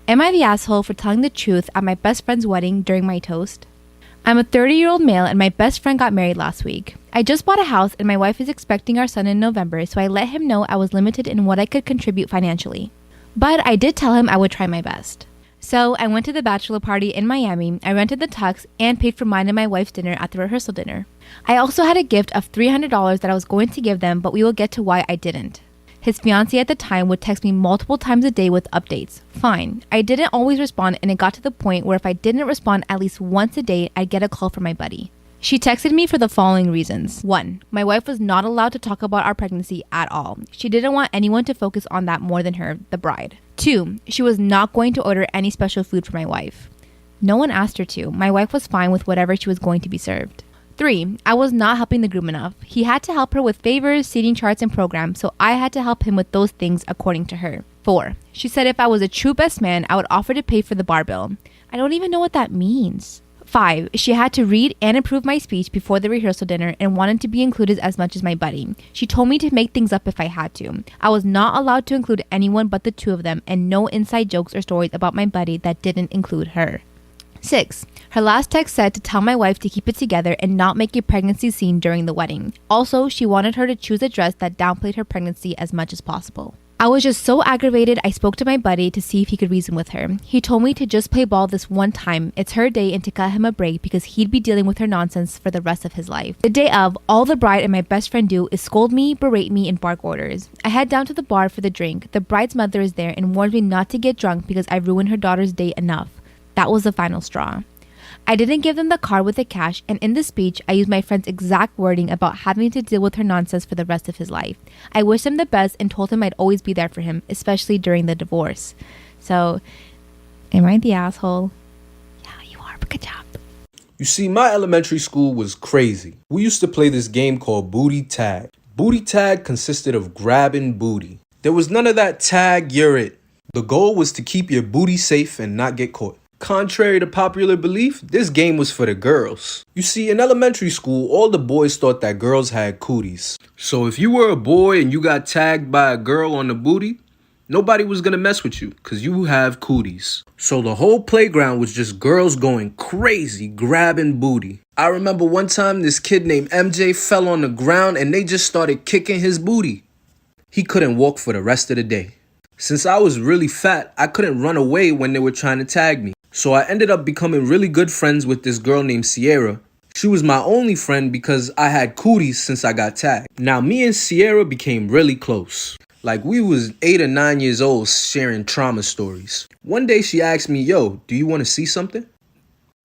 Am I the asshole for telling the truth at my best friend's wedding during my toast? I'm a 30-year-old male and my best friend got married last week. I just bought a house and my wife is expecting our son in November, so I let him know I was limited in what I could contribute financially. But I did tell him I would try my best. So I went to the bachelor party in Miami, I rented the tux, and paid for mine and my wife's dinner at the rehearsal dinner. I also had a gift of $300 that I was going to give them, but we will get to why I didn't. His fiancée at the time would text me multiple times a day with updates. Fine. I didn't always respond, and it got to the point where if I didn't respond at least once a day, I'd get a call from my buddy. She texted me for the following reasons. 1. My wife was not allowed to talk about our pregnancy at all. She didn't want anyone to focus on that more than her, the bride. 2. She was not going to order any special food for my wife. No one asked her to. My wife was fine with whatever she was going to be served. 3. I was not helping the groom enough. He had to help her with favors, seating charts, and programs, so I had to help him with those things according to her. 4. She said if I was a true best man, I would offer to pay for the bar bill. I don't even know what that means. 5. She had to read and improve my speech before the rehearsal dinner and wanted to be included as much as my buddy. She told me to make things up if I had to. I was not allowed to include anyone but the two of them, and no inside jokes or stories about my buddy that didn't include her. 6. Her last text said to tell my wife to keep it together and not make a pregnancy scene during the wedding. Also, she wanted her to choose a dress that downplayed her pregnancy as much as possible. I was just so aggravated, I spoke to my buddy to see if he could reason with her. He told me to just play ball this one time, it's her day, and to cut him a break because he'd be dealing with her nonsense for the rest of his life. The day of, all the bride and my best friend do is scold me, berate me, and bark orders. I head down to the bar for the drink. The bride's mother is there and warns me not to get drunk because I ruined her daughter's day enough. That was the final straw. I didn't give them the card with the cash, and in the speech, I used my friend's exact wording about having to deal with her nonsense for the rest of his life. I wished him the best and told him I'd always be there for him, especially during the divorce. So, am I the asshole? Yeah, you are, but good job. You see, my elementary school was crazy. We used to play this game called booty tag. Booty tag consisted of grabbing booty. There was none of that tag, you're it. The goal was to keep your booty safe and not get caught. Contrary to popular belief, this game was for the girls. You see, in elementary school, all the boys thought that girls had cooties. So if you were a boy and you got tagged by a girl on the booty, nobody was gonna mess with you because you have cooties. So the whole playground was just girls going crazy, grabbing booty. I remember one time this kid named MJ fell on the ground and they just started kicking his booty. He couldn't walk for the rest of the day. Since I was really fat, I couldn't run away when they were trying to tag me. So I ended up becoming really good friends with this girl named Sierra. She was my only friend because I had cooties since I got tagged. Now me and Sierra became really close. Like we was 8 or 9 years old sharing trauma stories. One day she asked me, yo, do you want to see something?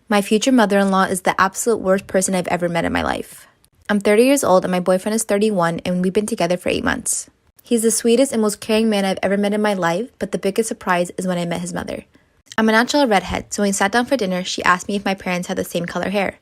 My future mother-in-law is the absolute worst person I've ever met in my life. I'm 30 years old and my boyfriend is 31 and we've been together for 8 months. He's the sweetest and most caring man I've ever met in my life, but the biggest surprise is when I met his mother. I'm a natural redhead, so when we sat down for dinner, she asked me if my parents had the same color hair.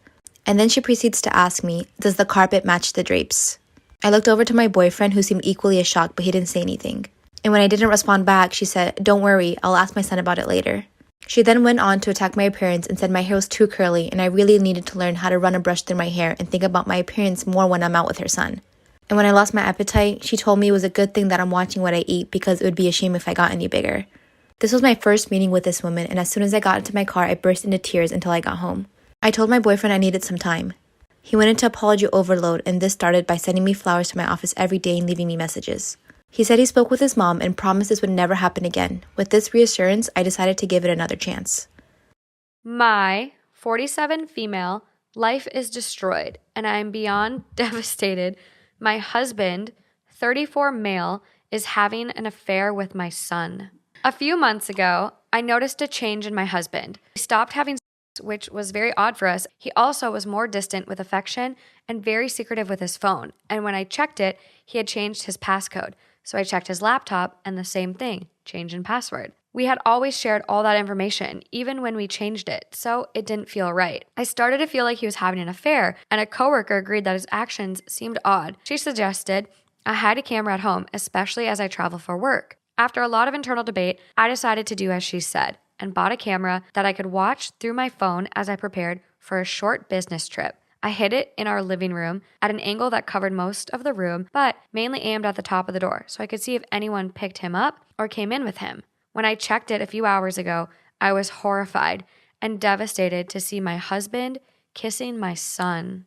And then she proceeds to ask me, does the carpet match the drapes? I looked over to my boyfriend who seemed equally as shocked, but he didn't say anything. And when I didn't respond back, she said, don't worry, I'll ask my son about it later. She then went on to attack my appearance and said my hair was too curly and I really needed to learn how to run a brush through my hair and think about my appearance more when I'm out with her son. And when I lost my appetite, she told me it was a good thing that I'm watching what I eat because it would be a shame if I got any bigger. This was my first meeting with this woman, and as soon as I got into my car, I burst into tears until I got home. I told my boyfriend I needed some time. He went into apology overload, and this started by sending me flowers to my office every day and leaving me messages. He said he spoke with his mom and promised this would never happen again. With this reassurance, I decided to give it another chance. My 47 female life is destroyed, and I am beyond devastated. My husband, 34 male, is having an affair with my son. A few months ago, I noticed a change in my husband. He stopped having sex, which was very odd for us. He also was more distant with affection and very secretive with his phone. And when I checked it, he had changed his passcode. So I checked his laptop and the same thing, change in password. We had always shared all that information, even when we changed it, so it didn't feel right. I started to feel like he was having an affair, and a coworker agreed that his actions seemed odd. She suggested I hide a camera at home, especially as I travel for work. After a lot of internal debate, I decided to do as she said and bought a camera that I could watch through my phone as I prepared for a short business trip. I hid it in our living room at an angle that covered most of the room, but mainly aimed at the top of the door so I could see if anyone picked him up or came in with him. When I checked it a few hours ago, I was horrified and devastated to see my husband kissing my son.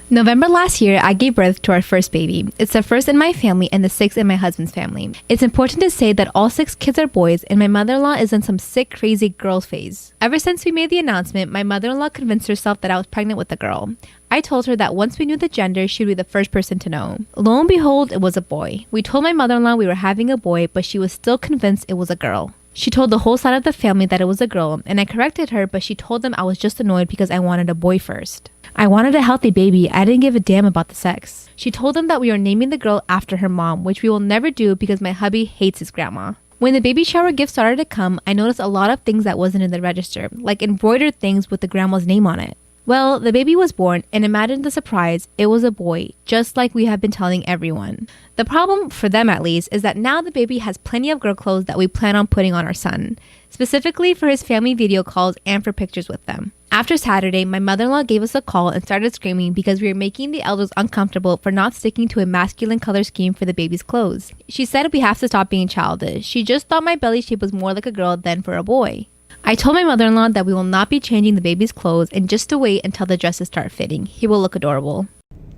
November last year, I gave birth to our first baby. It's the first in my family and the sixth in my husband's family. It's important to say that all 6 kids are boys and my mother-in-law is in some sick, crazy girl phase. Ever since we made the announcement, my mother-in-law convinced herself that I was pregnant with a girl. I told her that once we knew the gender, she'd be the first person to know. Lo and behold, it was a boy. We told my mother-in-law we were having a boy, but she was still convinced it was a girl. She told the whole side of the family that it was a girl, and I corrected her, but she told them I was just annoyed because I wanted a boy first. I wanted a healthy baby. I didn't give a damn about the sex. She told them that we were naming the girl after her mom, which we will never do because my hubby hates his grandma. When the baby shower gift started to come, I noticed a lot of things that wasn't in the register, like embroidered things with the grandma's name on it. Well, the baby was born, and imagine the surprise, it was a boy, just like we have been telling everyone. The problem, for them at least, is that now the baby has plenty of girl clothes that we plan on putting on our son, specifically for his family video calls and for pictures with them. After Saturday, my mother-in-law gave us a call and started screaming because we were making the elders uncomfortable for not sticking to a masculine color scheme for the baby's clothes. She said we have to stop being childish. She just thought my belly shape was more like a girl than for a boy. I told my mother-in-law that we will not be changing the baby's clothes and just to wait until the dresses start fitting. He will look adorable.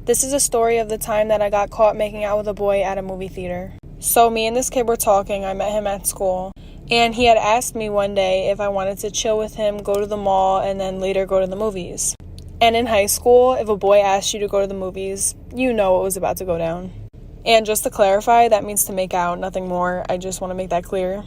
This is a story of the time that I got caught making out with a boy at a movie theater. So me and this kid were talking. I met him at school. And he had asked me one day if I wanted to chill with him, go to the mall, and then later go to the movies. And in high school, if a boy asked you to go to the movies, you know what was about to go down. And just to clarify, that means to make out, nothing more. I just want to make that clear.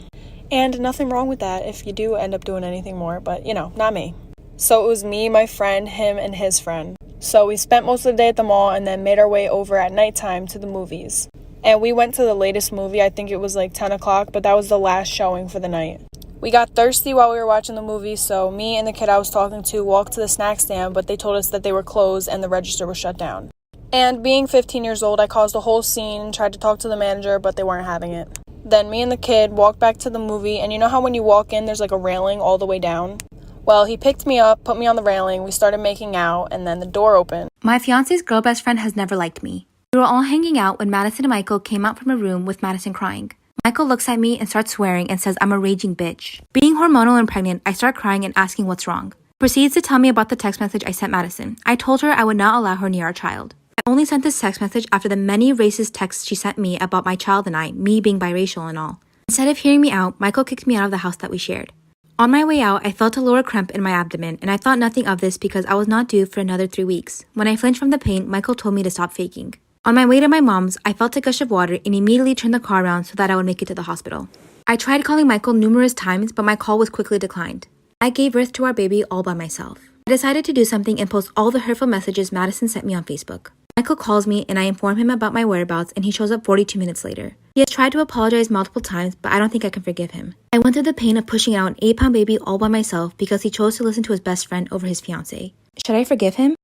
And nothing wrong with that if you do end up doing anything more, but not me. So it was me, my friend, him, and his friend. So we spent most of the day at the mall and then made our way over at nighttime to the movies. And we went to the latest movie. I think it was like 10 o'clock, but that was the last showing for the night. We got thirsty while we were watching the movie, so me and the kid I was talking to walked to the snack stand, but they told us that they were closed and the register was shut down. And being 15 years old, I caused a whole scene and tried to talk to the manager, but they weren't having it. Then me and the kid walked back to the movie, and you know how when you walk in, there's like a railing all the way down? Well, he picked me up, put me on the railing, we started making out, and then the door opened. My fiance's girl best friend has never liked me. We were all hanging out when Madison and Michael came out from a room with Madison crying. Michael looks at me and starts swearing and says I'm a raging bitch. Being hormonal and pregnant, I start crying and asking what's wrong. Proceeds to tell me about the text message I sent Madison. I told her I would not allow her near our child. I only sent this text message after the many racist texts she sent me about my child and I, me being biracial and all. Instead of hearing me out, Michael kicked me out of the house that we shared. On my way out, I felt a lower cramp in my abdomen, and I thought nothing of this because I was not due for another 3 weeks. When I flinched from the pain, Michael told me to stop faking. On my way to my mom's, I felt a gush of water and immediately turned the car around so that I would make it to the hospital. I tried calling Michael numerous times, but my call was quickly declined. I gave birth to our baby all by myself. I decided to do something and post all the hurtful messages Madison sent me on Facebook. Michael calls me and I inform him about my whereabouts and he shows up 42 minutes later. He has tried to apologize multiple times, but I don't think I can forgive him. I went through the pain of pushing out an 8-pound baby all by myself because he chose to listen to his best friend over his fiancé. Should I forgive him?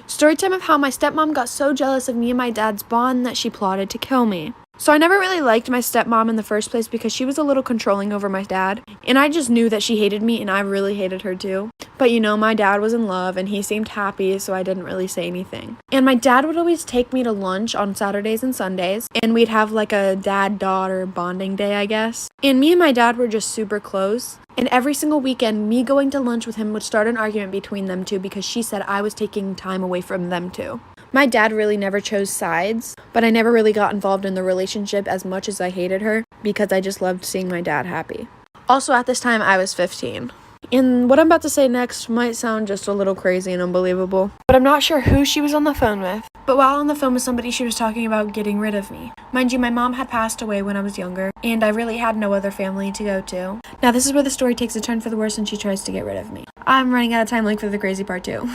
Story time of how my stepmom got so jealous of me and my dad's bond that she plotted to kill me. So I never really liked my stepmom in the first place because she was a little controlling over my dad. And I just knew that she hated me and I really hated her too. But my dad was in love and he seemed happy, so I didn't really say anything. And my dad would always take me to lunch on Saturdays and Sundays. And we'd have like a dad-daughter bonding day, I guess. And me and my dad were just super close. And every single weekend, me going to lunch with him would start an argument between them two because she said I was taking time away from them two. My dad really never chose sides, but I never really got involved in the relationship as much as I hated her because I just loved seeing my dad happy. Also, at this time, I was 15. And what I'm about to say next might sound just a little crazy and unbelievable, but I'm not sure who she was on the phone with. But while on the phone with somebody, she was talking about getting rid of me. Mind you, my mom had passed away when I was younger, and I really had no other family to go to. Now, this is where the story takes a turn for the worse and she tries to get rid of me. I'm running out of time, for the crazy part too.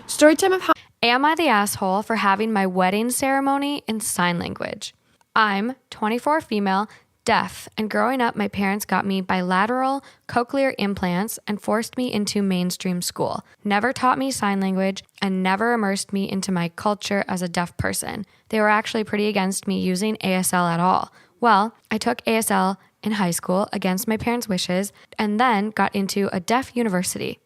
Story time of how... Am I the asshole for having my wedding ceremony in sign language? I'm 24 female, deaf, and growing up, my parents got me bilateral cochlear implants and forced me into mainstream school. Never taught me sign language and never immersed me into my culture as a deaf person. They were actually pretty against me using ASL at all. Well, I took ASL in high school against my parents' wishes and then got into a deaf university.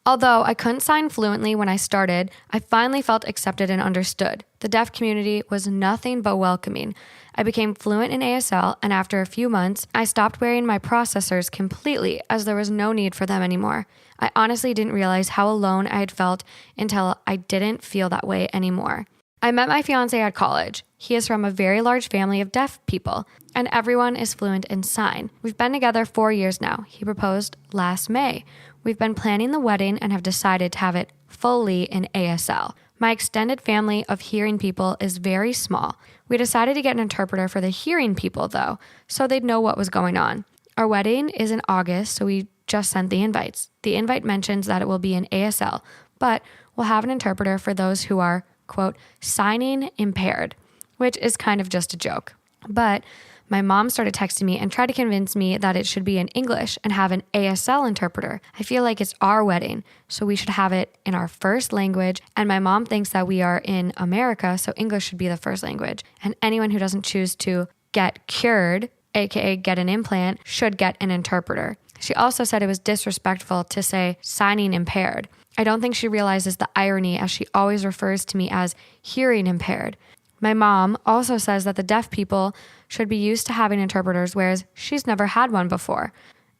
Although I couldn't sign fluently when I started, I finally felt accepted and understood. The deaf community was nothing but welcoming. I became fluent in ASL, and after a few months, I stopped wearing my processors completely as there was no need for them anymore. I honestly didn't realize how alone I had felt until I didn't feel that way anymore. I met my fiance at college. He is from a very large family of deaf people, and everyone is fluent in sign. We've been together 4 years now. He proposed last May. We've been planning the wedding and have decided to have it fully in ASL. My extended family of hearing people is very small. We decided to get an interpreter for the hearing people, though, so they'd know what was going on. Our wedding is in August, so we just sent the invites. The invite mentions that it will be in ASL, but we'll have an interpreter for those who are, quote, signing impaired, which is kind of just a joke. But my mom started texting me and tried to convince me that it should be in English and have an ASL interpreter. I feel like it's our wedding, so we should have it in our first language. And my mom thinks that we are in America, so English should be the first language. And anyone who doesn't choose to get cured, aka get an implant, should get an interpreter. She also said it was disrespectful to say signing impaired. I don't think she realizes the irony, as she always refers to me as hearing impaired. My mom also says that the deaf people should be used to having interpreters, whereas she's never had one before.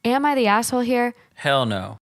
Am I the asshole here? Hell no.